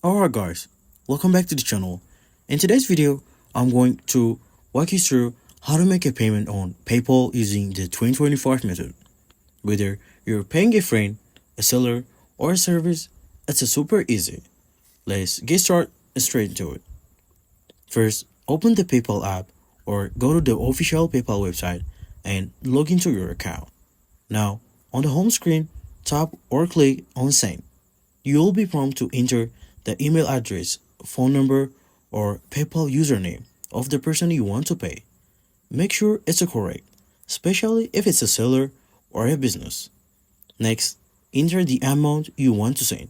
Alright guys, welcome back to the channel. In today's video, I'm going to walk you through how to make a payment on PayPal using the 2025 method. Whether you're paying a friend, a seller, or a service, it's a super easy. Let's get started straight into it. First, open the PayPal app or go to the official PayPal website and log into your account. Now, on the home screen, tap or click on Send. You will be prompted to enter the email address, phone number, or PayPal username of the person you want to pay. Make sure it's correct, especially if it's a seller or a business. Next, enter the amount you want to send.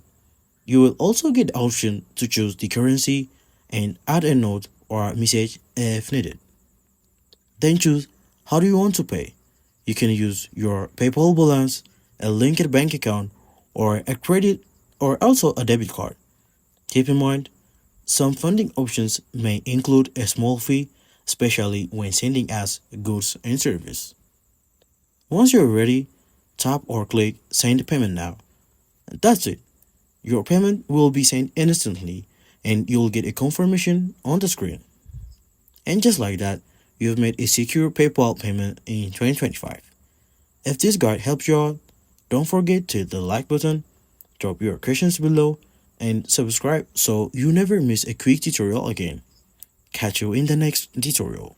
You will also get the option to choose the currency and add a note or a message if needed. Then choose how do you want to pay. You can use your PayPal balance, a linked bank account, or a credit or also a debit card. Keep in mind, some funding options may include a small fee, especially when sending us goods and service. Once you're ready, tap or click Send Payment Now. That's it. Your payment will be sent instantly and you'll get a confirmation on the screen. And just like that, you've made a secure PayPal payment in 2025. If this guide helps you out, don't forget to hit the like button, drop your questions below, and subscribe so you never miss a quick tutorial again. Catch you in the next tutorial.